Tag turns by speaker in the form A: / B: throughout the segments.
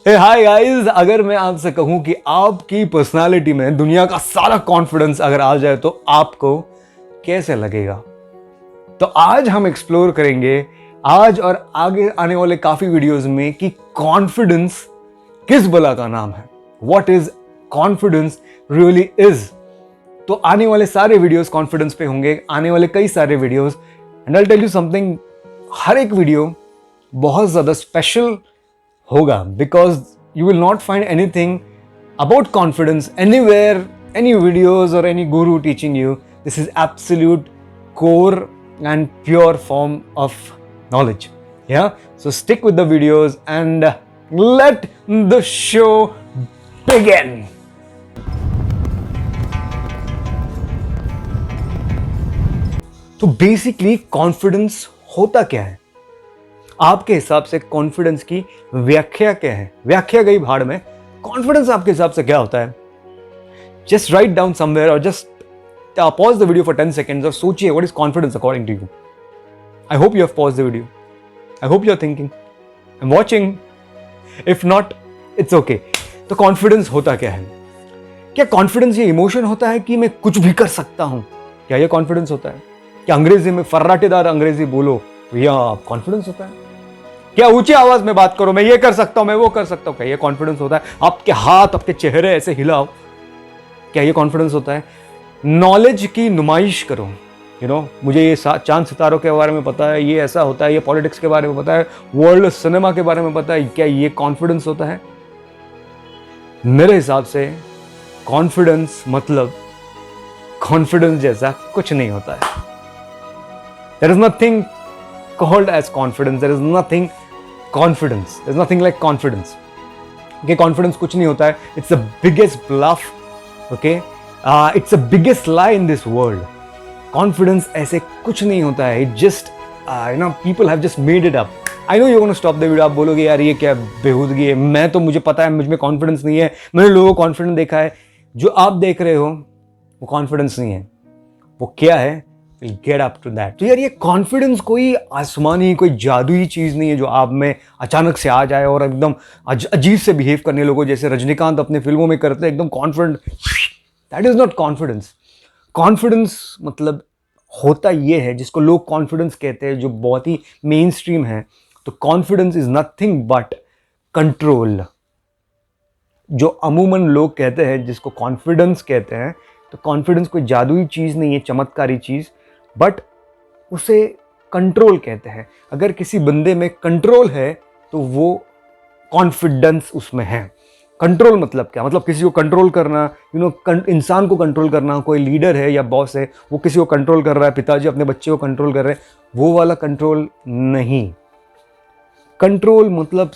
A: Hi guys, अगर मैं आपसे कहूं कि आपकी पर्सनालिटी में दुनिया का सारा कॉन्फिडेंस अगर आ जाए तो आपको कैसे लगेगा? तो आज हम एक्सप्लोर करेंगे आज और आगे आने वाले काफी वीडियोस में कि कॉन्फिडेंस किस बला का नाम है, what is confidence really is. तो आने वाले सारे वीडियोस कॉन्फिडेंस पे होंगे, आने वाले कई सारे videos, and I tell you something, हर एक वीडियो बहुत ज्यादा स्पेशल होगा because you will not find anything about confidence anywhere, any videos और any guru teaching you. This is absolute core and pure form of knowledge. Yeah, so stick with the videos and let the show begin. तो basically confidence होता क्या है? आपके हिसाब से confidence की व्याख्या क्या है? व्याख्या गई भाड़ में। कॉन्फिडेंस आपके हिसाब से क्या होता है? जस्ट राइट डाउन समवेयर और just pause the video for 10 seconds और सोचिए what is confidence according to you. I hope you have paused the video. I hope you're thinking. I'm watching. If not, it's okay. तो confidence होता क्या है? क्या confidence ये emotion होता है कि मैं कुछ भी कर सकता हूं? क्या ये कॉन्फिडेंस होता है? क्या अंग्रेजी में फर्राटेदार अंग्रेजी बोलो तो यह कॉन्फिडेंस होता है? क्या ऊंची आवाज में बात करो, मैं ये कर सकता हूं, मैं वो कर सकता हूं, क्या ये कॉन्फिडेंस होता है? आपके हाथ, आपके चेहरे ऐसे हिलाओ, क्या ये कॉन्फिडेंस होता है? नॉलेज की नुमाइश करो, मुझे ये चांद सितारों के बारे में पता है, ये ऐसा होता है, ये पॉलिटिक्स के बारे में पता है, वर्ल्ड सिनेमा के बारे में पता है, क्या ये कॉन्फिडेंस होता है? मेरे हिसाब से कॉन्फिडेंस मतलब कॉन्फिडेंस जैसा कुछ नहीं होता है। There is nothing called as confidence, there is nothing confidence, there is nothing like confidence. Okay, confidence कुछ नहीं होता है। It's the biggest bluff, okay, it's the biggest lie in this world. Confidence ऐसे कुछ नहीं होता है। It just people have just made it up. I know you gonna stop the video, आप बोलोगे यार ये क्या बेहूदगी है, मैं तो मुझे पता है मुझ में कॉन्फिडेंस नहीं है, मैंने लोगों को कॉन्फिडेंस देखा है। जो आप देख रहे हो वो कॉन्फिडेंस नहीं है, वो क्या है? Will get up to that. तो यार ये कॉन्फिडेंस कोई आसमानी, कोई जादुई चीज नहीं है जो आप में अचानक से आ जाए और एकदम अजीब से बिहेव करने लोगों जैसे रजनीकांत अपनी फिल्मों में करते हैं, एकदम confident. That is not confidence. Confidence मतलब होता ये है जिसको लोग कॉन्फिडेंस कहते हैं, जो बहुत ही मेन स्ट्रीम है। तो confidence is nothing but control. जो अमूमन लोग कहते हैं जिसको कॉन्फिडेंस कहते हैं, तो कॉन्फिडेंस कोई जादुई चीज़ नहीं है, चमत्कारी चीज़, बट उसे कंट्रोल कहते हैं। अगर किसी बंदे में कंट्रोल है तो वो कॉन्फिडेंस उसमें है। कंट्रोल मतलब क्या? मतलब किसी को कंट्रोल करना, इंसान को कंट्रोल करना। कोई लीडर है या बॉस है, वो किसी को कंट्रोल कर रहा है, पिताजी अपने बच्चे को कंट्रोल कर रहे हैं, वो वाला कंट्रोल नहीं। कंट्रोल मतलब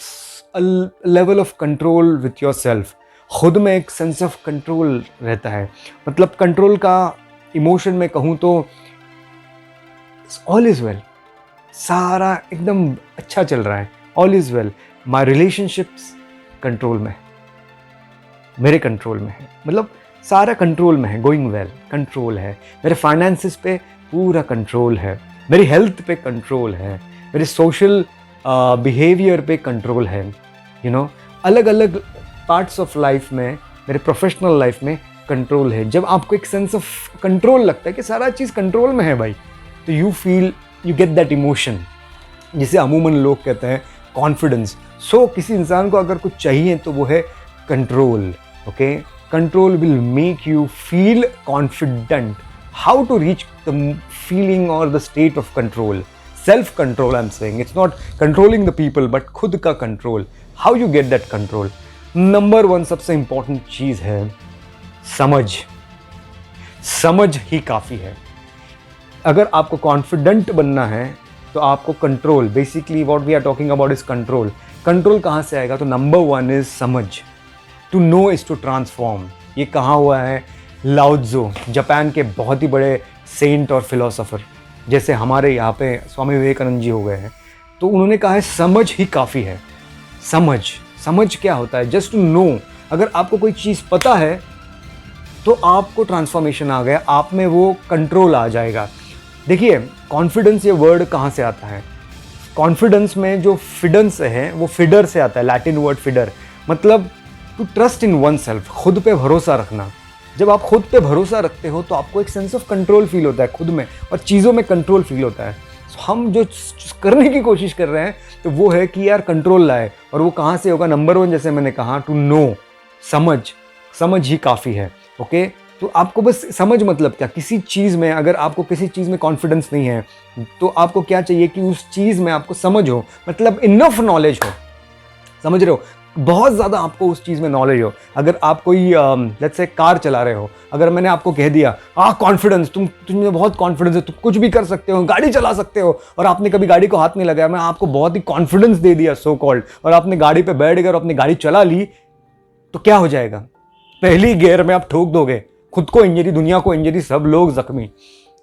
A: level of control with your self. खुद में एक सेंस ऑफ कंट्रोल रहता है। मतलब कंट्रोल का इमोशन में कहूँ तो ऑल इज वेल, सारा एकदम अच्छा चल रहा है, all is well. My relationships control में, मेरे कंट्रोल में है, मतलब सारा कंट्रोल में है, गोइंग वेल, कंट्रोल है। मेरे फाइनेंसेस पे पूरा कंट्रोल है, मेरी हेल्थ पे कंट्रोल है, मेरे सोशल बिहेवियर पे कंट्रोल है। अलग अलग पार्ट्स ऑफ लाइफ में, मेरे प्रोफेशनल लाइफ में कंट्रोल है। जब आपको एक सेंस ऑफ कंट्रोल लगता है कि सारा चीज़ कंट्रोल में है भाई, तो you feel, you get that emotion जिसे अमूमन लोग कहते हैं कॉन्फिडेंस। सो किसी इंसान को अगर कुछ चाहिए तो वो है control. Okay, control will make you feel confident. How to reach the feeling और the state of control? Self control I am saying, it's not controlling the people but खुद का control. How you get that control? Number 1 सबसे important चीज है समझ। समझ ही काफी है। अगर आपको कॉन्फिडेंट बनना है तो आपको control, basically what we are talking about is control. Control कहाँ से आएगा? तो नंबर 1 इज समझ। To know is to transform. ये कहाँ हुआ है? लाओ त्ज़ू, जापान के बहुत ही बड़े सेंट और फिलोसोफर, जैसे हमारे यहाँ पे स्वामी विवेकानंद जी हो गए हैं, तो उन्होंने कहा है समझ ही काफ़ी है। समझ क्या होता है? Just to know. अगर आपको कोई चीज़ पता है तो आपको ट्रांसफॉर्मेशन आ गया, आप में वो कंट्रोल आ जाएगा। देखिए, कॉन्फिडेंस ये वर्ड कहाँ से आता है? कॉन्फिडेंस में जो फिडेंस है वो फिडर से आता है, लैटिन वर्ड फिडर, मतलब to trust in oneself, खुद पे भरोसा रखना। जब आप खुद पे भरोसा रखते हो तो आपको एक सेंस ऑफ कंट्रोल फील होता है खुद में, और चीज़ों में कंट्रोल फील होता है। हम जो करने की कोशिश कर रहे हैं तो वो है कि यार कंट्रोल लाए, और वो कहाँ से होगा? नंबर 1 जैसे मैंने कहा, टू नो, समझ ही काफ़ी है। ओके, तो आपको बस समझ, मतलब क्या, किसी चीज़ में अगर आपको किसी चीज़ में कॉन्फिडेंस नहीं है तो आपको क्या चाहिए कि उस चीज़ में आपको समझ हो, मतलब इनफ नॉलेज हो, समझ रहे हो, बहुत ज़्यादा आपको उस चीज़ में नॉलेज हो। अगर आप कोई लेट्स से कार चला रहे हो, अगर मैंने आपको कह दिया कॉन्फिडेंस, तुम्हें बहुत कॉन्फिडेंस है, तुम कुछ भी कर सकते हो, गाड़ी चला सकते हो, और आपने कभी गाड़ी को हाथ नहीं लगाया, मैं आपको बहुत ही कॉन्फिडेंस दे दिया सो कॉल्ड, और आपने गाड़ी पे बैठ गए और अपनी गाड़ी चला ली, तो क्या हो जाएगा? पहली गियर में आप ठोक दोगे, खुद को इंजरी, दुनिया को इंजरी, सब लोग जख्मी।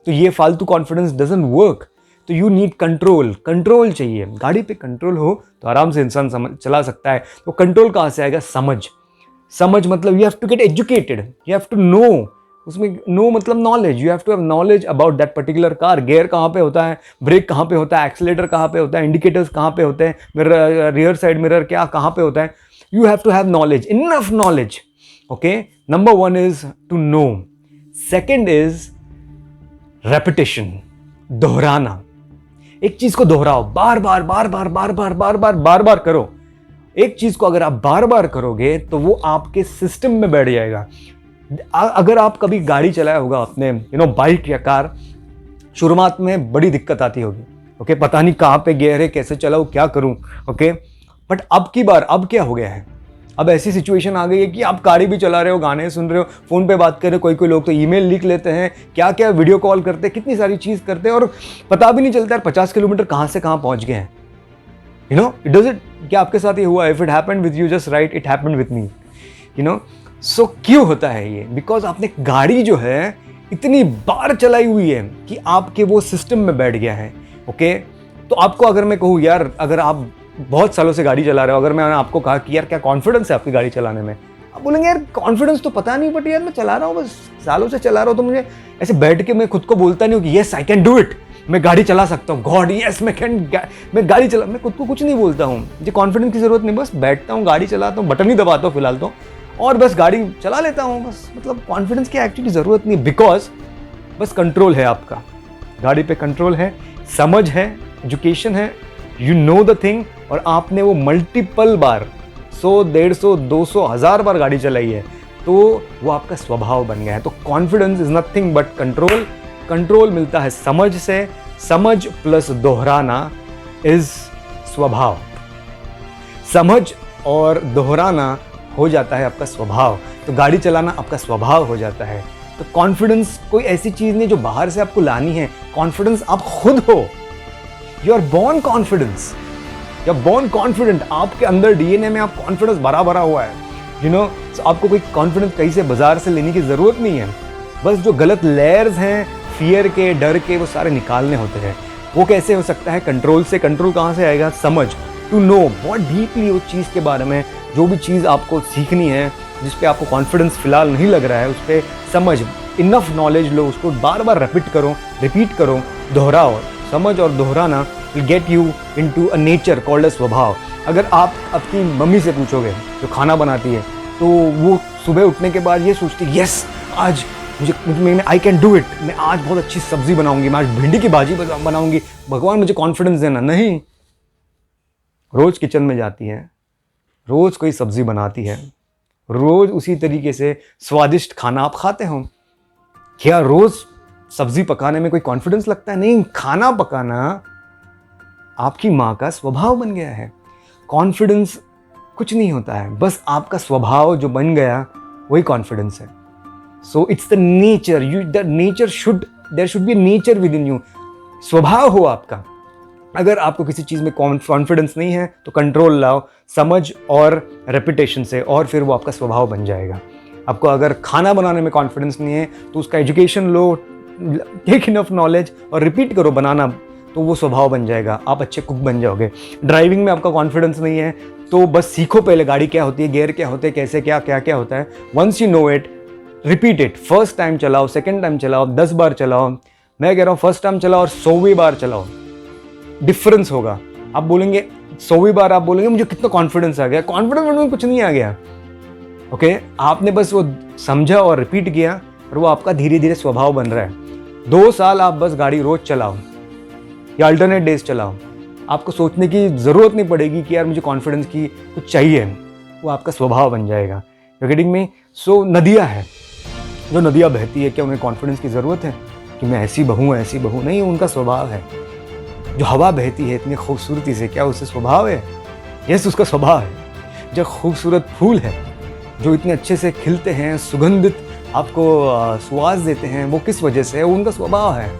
A: तो ये फालतू कॉन्फिडेंस डजंट वर्क। तो यू नीड कंट्रोल चाहिए। गाड़ी पे कंट्रोल हो तो आराम से इंसान चला सकता है। तो कंट्रोल कहाँ से आएगा? समझ मतलब you have to get educated, you have to know, उसमें नो मतलब knowledge, you have to have knowledge about that particular car. Gear कहाँ पे होता है, ब्रेक कहाँ पे होता है, एक्सीलेटर कहाँ पे होता है, इंडिकेटर्स कहाँ पे होते हैं, मिरर, रियर साइड मिरर क्या कहाँ पे होता है। You have to have knowledge, enough knowledge. Okay, number 1 is to know, second is repetition, दोहराना। एक चीज को दोहराओ, बार बार करो। एक चीज को अगर आप बार बार करोगे तो वो आपके सिस्टम में बैठ जाएगा। अगर आप कभी गाड़ी चलाया होगा अपने बाइक या कार, शुरुआत में बड़ी दिक्कत आती होगी। ओके, पता नहीं कहाँ पे गियर है, कैसे चलाऊं, क्या करूं। ओके, बट अब की बार अब क्या हो गया है? अब ऐसी सिचुएशन आ गई है कि आप गाड़ी भी चला रहे हो, गाने सुन रहे हो, फोन पे बात कर रहे हो, कोई लोग तो ईमेल लिख लेते हैं, क्या क्या वीडियो कॉल करते हैं, कितनी सारी चीज़ करते हैं, और पता भी नहीं चलता है 50 किलोमीटर कहाँ से कहाँ पहुँच गए हैं। इट डज इट, क्या आपके साथ ये हुआ? If it happened with you, just write it happened with me. So क्यों होता है ये? बिकॉज आपने गाड़ी जो है इतनी बार चलाई हुई है कि आपके वो सिस्टम में बैठ गया है। ओके, तो आपको अगर मैं कहूँ यार, अगर आप बहुत सालों से गाड़ी चला रहे हो, अगर मैंने आपको कहा कि यार क्या कॉन्फिडेंस है आपकी गाड़ी चलाने में, आप बोलेंगे यार कॉन्फिडेंस तो पता नहीं, बट यार मैं चला रहा हूँ, बस सालों से चला रहा हूँ, तो मुझे ऐसे बैठ के मैं खुद को बोलता नहीं हूँ कि yes I can do it, मैं गाड़ी चला सकता हूँ, गॉड यस मैं गाड़ी चला, मैं खुद को कुछ नहीं बोलता हूँ। मुझे कॉन्फिडेंस की जरूरत नहीं, बस बैठता हूँ, गाड़ी चलाता हूँ, बटन ही दबाता हूँ फिलहाल तो, और बस गाड़ी चला लेता हूँ बस। मतलब कॉन्फिडेंस की एक्चुअली जरूरत नहीं, बिकॉज बस कंट्रोल है आपका, गाड़ी पे कंट्रोल है, समझ है, एजुकेशन है, यू नो द थिंग, और आपने वो मल्टीपल बार 100, 150, 200, 1000 बार गाड़ी चलाई है, तो वो आपका स्वभाव बन गया है। तो confidence is nothing but control मिलता है समझ से, समझ प्लस दोहराना इज स्वभाव, समझ और दोहराना हो जाता है आपका स्वभाव, तो गाड़ी चलाना आपका स्वभाव हो जाता है। तो कॉन्फिडेंस कोई ऐसी चीज नहीं जो बाहर से आपको लानी है, कॉन्फिडेंस आप खुद हो। You are born confidence, you are born confident, आपके अंदर डीएनए में आप कॉन्फिडेंस भरा हुआ है। आपको कोई कॉन्फिडेंस कहीं से बाजार से लेने की जरूरत नहीं है, बस जो गलत लेयर्स हैं फियर के, डर के, वो सारे निकालने होते हैं। वो कैसे हो सकता है? कंट्रोल से। कंट्रोल कहाँ से आएगा? समझ, टू नो, बहुत डीपली उस चीज़ के बारे में, जो भी चीज़ आपको सीखनी है, जिस पे आपको कॉन्फिडेंस फिलहाल नहीं लग रहा है, उस पर समझ, इनफ नॉलेज लो, उसको बार बार रिपीट करो, दोहराओ। समझ और दोहराना will get you into a nature called a स्वभाव। अगर आप अपनी मम्मी से पूछोगे जो खाना बनाती है, तो वो सुबह उठने के बाद ये सोचती है यस आज मुझे आई कैन डू इट, मैं आज बहुत अच्छी सब्जी बनाऊंगी, मैं आज भिंडी की भाजी बनाऊंगी, भगवान मुझे कॉन्फिडेंस देना। नहीं, रोज किचन में जाती है, रोज कोई सब्जी बनाती है, रोज उसी तरीके से स्वादिष्ट खाना आप खाते हो। क्या रोज सब्जी पकाने में कोई कॉन्फिडेंस लगता है? नहीं, खाना पकाना आपकी माँ का स्वभाव बन गया है। कॉन्फिडेंस कुछ नहीं होता है, बस आपका स्वभाव जो बन गया वही कॉन्फिडेंस है। So it's the nature, there should be nature within you. स्वभाव हो आपका। अगर आपको किसी चीज़ में कॉन्फिडेंस नहीं है तो कंट्रोल लाओ, समझ और रेपिटेशन से, और फिर वो आपका स्वभाव बन जाएगा। आपको अगर खाना बनाने में कॉन्फिडेंस नहीं है तो उसका एजुकेशन लो, टेक इनफ नॉलेज और रिपीट करो बनाना, तो वो स्वभाव बन जाएगा, आप अच्छे कुक बन जाओगे। ड्राइविंग में आपका कॉन्फिडेंस नहीं है तो बस सीखो पहले गाड़ी क्या होती है, गियर क्या होते हैं, कैसे क्या होता है। Once you know it, repeat it. First time चलाओ, सेकेंड टाइम चलाओ, 10 बार चलाओ। मैं कह रहा हूँ फर्स्ट टाइम चलाओ और 100वीं बार चलाओ, डिफरेंस होगा। आप बोलेंगे 100वीं बार आप बोलेंगे मुझे कितना कॉन्फिडेंस आ गया, कॉन्फिडेंस में कुछ नहीं आ गया। ओके, आपने बस वो समझा और रिपीट किया और वो आपका धीरे धीरे स्वभाव बन रहा है। 2 साल आप बस गाड़ी रोज चलाओ या अल्टरनेट डेज चलाओ, आपको सोचने की ज़रूरत नहीं पड़ेगी कि यार मुझे कॉन्फिडेंस की कुछ चाहिए, वो आपका स्वभाव बन जाएगा। You getting me? सो नदियाँ हैं, जो नदियाँ बहती है, क्या उन्हें कॉन्फिडेंस की ज़रूरत है कि मैं ऐसी बहूँ? नहीं, उनका स्वभाव है। जो हवा बहती है इतनी खूबसूरती से, क्या उससे स्वभाव है? यस, उसका स्वभाव है। जो खूबसूरत फूल है जो इतने अच्छे से खिलते हैं, सुगंधित आपको सुवास देते हैं, वो किस वजह से है? उनका स्वभाव है।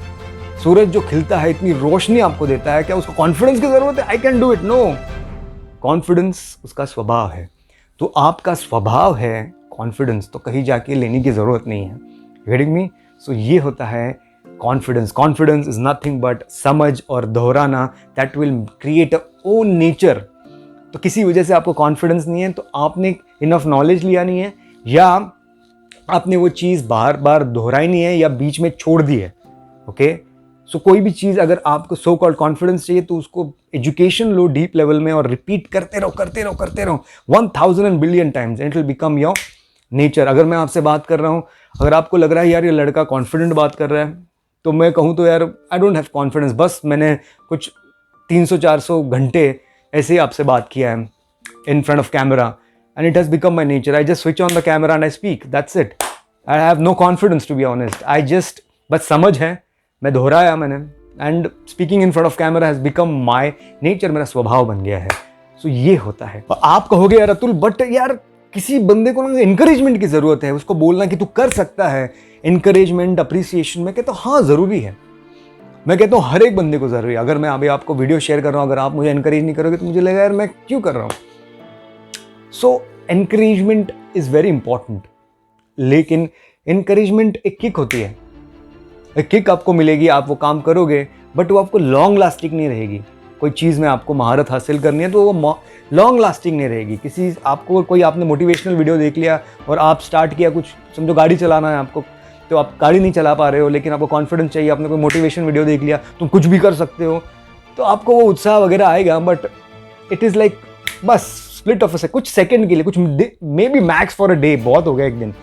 A: सूरज जो खिलता है, इतनी रोशनी आपको देता है, क्या उसको कॉन्फिडेंस की ज़रूरत है? I can do it? No, confidence उसका स्वभाव है। तो आपका स्वभाव है कॉन्फिडेंस, तो कहीं जाके लेने की ज़रूरत नहीं है। Getting me? सो ये होता है confidence. Confidence is nothing but समझ और दोहराना that will create a own nature. तो किसी वजह से आपको कॉन्फिडेंस नहीं है, तो आपने इनफ नॉलेज लिया नहीं है, या आपने वो चीज़ बार बार दोहराई नहीं है, या बीच में छोड़ दी है। ओके, सो कोई भी चीज़ अगर आपको सो कॉल्ड कॉन्फिडेंस चाहिए तो उसको एजुकेशन लो डीप लेवल में और रिपीट करते रहो 1000 billion times, it will become your nature. अगर मैं आपसे बात कर रहा हूँ, अगर आपको लग रहा है यार ये लड़का कॉन्फिडेंट बात कर रहा है, तो मैं कहूँ तो यार आई डोंट हैव कॉन्फिडेंस, बस मैंने कुछ 300-400 घंटे ऐसे ही आपसे बात किया है in front of camera, and it has become my nature. I just switch on the camera and I speak, that's it. I have no confidence to be honest, I just बस समझ है, मैं दोहराया मैंने, and speaking in front of camera has become my nature, मेरा स्वभाव बन गया है। सो ये होता है। और आप कहोगे यार अतुल, बट यार किसी बंदे को ना इंकरेजमेंट की ज़रूरत है, उसको बोलना कि तू कर सकता है, इंकरेजमेंट, अप्रिसिएशन। मैं कहता हूँ हाँ ज़रूरी है, मैं कहता हूँ हर एक बंदे को ज़रूरी है। अगर मैं अभी आपको वीडियो शेयर कर रहा हूँ, अगर आप मुझे इनकरेज नहीं करोगे तो मुझे लगेगा यार मैं क्यों कर रहा हूँ। सो एनकरेजमेंट इज़ वेरी इंपॉर्टेंट, लेकिन इनकरेजमेंट एक किक होती है, एक किक आपको मिलेगी, आप वो काम करोगे, बट वो आपको लॉन्ग लास्टिंग नहीं रहेगी। कोई चीज़ में आपको महारत हासिल करनी है तो वो लॉन्ग लास्टिंग नहीं रहेगी। किसी आपको कोई आपने मोटिवेशनल वीडियो देख लिया और आप स्टार्ट किया, कुछ समझो गाड़ी चलाना है आपको, तो आप गाड़ी नहीं चला पा रहे हो, लेकिन आपको कॉन्फिडेंस चाहिए, आपने कोई मोटिवेशन वीडियो देख लिया, तुम कुछ भी कर सकते हो, तो आपको वो उत्साह वगैरह आएगा, बट इट इज़ लाइक बस स्प्लिट ऑफ कुछ सेकंड के लिए, कुछ may be max for a day, बहुत हो गया एक दिन।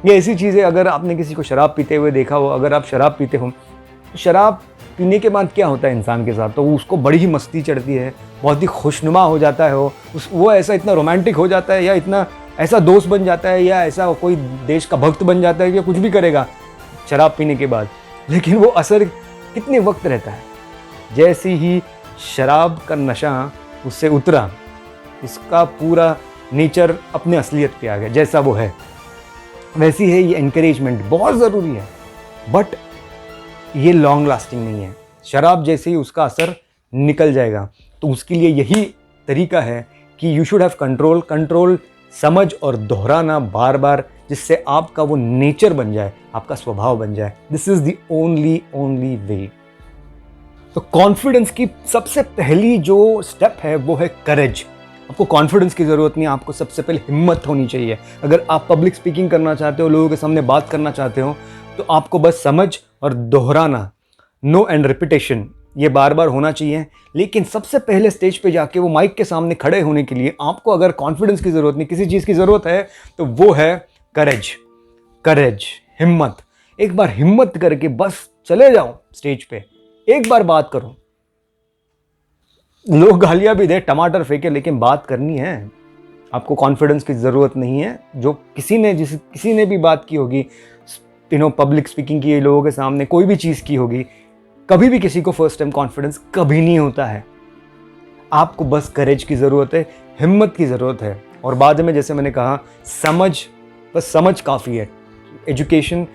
A: ये ऐसी चीज़ है, अगर आपने किसी को शराब पीते हुए देखा हो, अगर आप शराब पीते हो, तो शराब पीने के बाद क्या होता है इंसान के साथ, तो उसको बड़ी ही मस्ती चढ़ती है, बहुत ही खुशनुमा हो जाता है, वो ऐसा इतना रोमांटिक हो जाता है, या इतना ऐसा दोस्त बन जाता है, या ऐसा कोई देश का भक्त बन जाता है कि कुछ भी करेगा शराब पीने के बाद। लेकिन वो असर कितने वक्त रहता है। जैसे ही शराब का नशा उससे उतरा, उसका पूरा नेचर अपने असलियत पे आ गया, जैसा वो है वैसी है। ये एनकरेजमेंट बहुत ज़रूरी है, बट ये लॉन्ग लास्टिंग नहीं है। शराब जैसे ही उसका असर निकल जाएगा, तो उसके लिए यही तरीका है कि यू शुड हैव कंट्रोल, समझ और दोहराना बार बार, जिससे आपका वो नेचर बन जाए, आपका स्वभाव बन जाए। This is the only way. तो कॉन्फिडेंस की सबसे पहली जो स्टेप है वो है करेज। आपको कॉन्फिडेंस की ज़रूरत नहीं है, आपको सबसे पहले हिम्मत होनी चाहिए। अगर आप पब्लिक स्पीकिंग करना चाहते हो, लोगों के सामने बात करना चाहते हो, तो आपको बस समझ और दोहराना, नो एंड रिपीटेशन, ये बार बार होना चाहिए। लेकिन सबसे पहले स्टेज पे जाके वो माइक के सामने खड़े होने के लिए आपको अगर कॉन्फिडेंस की ज़रूरत नहीं, किसी चीज़ की ज़रूरत है, तो वो है करेज, हिम्मत। एक बार हिम्मत करके बस चले जाओ स्टेज पे, एक बार बात करो। लोग गालियां भी दे, टमाटर फेंके, लेकिन बात करनी है। आपको कॉन्फिडेंस की ज़रूरत नहीं है। जो किसी ने भी बात की होगी, पब्लिक स्पीकिंग की, लोगों के सामने कोई भी चीज़ की होगी, कभी भी किसी को फर्स्ट टाइम कॉन्फिडेंस कभी नहीं होता है। आपको बस करेज की ज़रूरत है, हिम्मत की ज़रूरत है, और बाद में जैसे मैंने कहा बस समझ काफ़ी है। Education,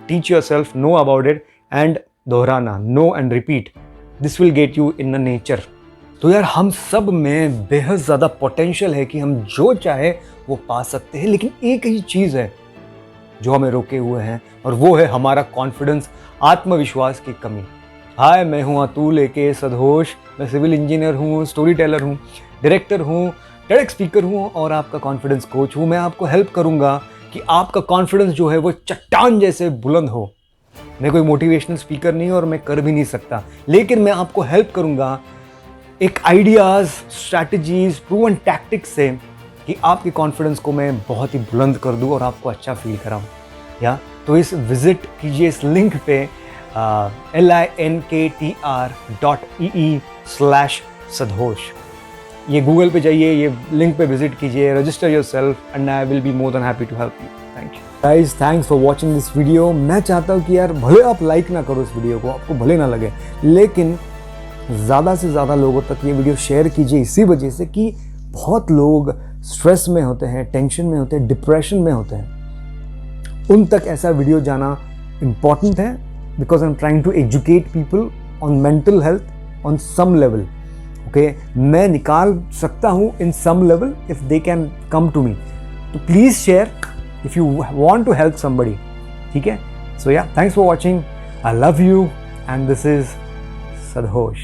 A: teach yourself, know about it, and दोहराना, know and repeat, this will get you in the nature. तो यार हम सब में बेहद ज़्यादा पोटेंशियल है कि हम जो चाहे वो पा सकते हैं, लेकिन एक ही चीज़ है जो हमें रोके हुए हैं, और वो है हमारा कॉन्फिडेंस, आत्मविश्वास की कमी। हाय, मैं हूँ अतुल एके सदहोश। मैं सिविल इंजीनियर हूँ, स्टोरी टेलर हूँ, डायरेक्टर हूँ, टेड स्पीकर हूँ, और आपका कॉन्फिडेंस कोच हूँ। मैं आपको हेल्प करूँगा कि आपका कॉन्फिडेंस जो है वो चट्टान जैसे बुलंद हो। मैं कोई मोटिवेशनल स्पीकर नहीं और मैं कर भी नहीं सकता, लेकिन मैं आपको हेल्प करूँगा एक आइडियाज, स्ट्रैटेजीज, प्रूवन टैक्टिक्स से कि आपके कॉन्फिडेंस को मैं बहुत ही बुलंद कर दूं और आपको अच्छा फील कराऊं। या तो इस विजिट कीजिए इस लिंक पे linktr.ee/sadhosh। ये गूगल पे जाइए, ये लिंक पे विजिट कीजिए, register yourself and I will be more than happy to help you. Thank you guys, thanks for watching this video. मैं चाहता हूँ कि यार भले आप लाइक ना करो इस वीडियो को, आपको भले ना लगे, लेकिन ज़्यादा से ज़्यादा लोगों तक ये वीडियो शेयर कीजिए, इसी वजह से कि बहुत लोग स्ट्रेस में होते हैं, टेंशन में होते हैं, डिप्रेशन में होते हैं। उन तक ऐसा वीडियो जाना इम्पॉर्टेंट है, because I am trying to educate people on mental health on some level. Okay, मैं निकाल सकता हूँ in some level if they can come to me. तो please share if you want to help somebody. ठीक है, so yeah, thanks for watching, I love you and this is Sadhosh।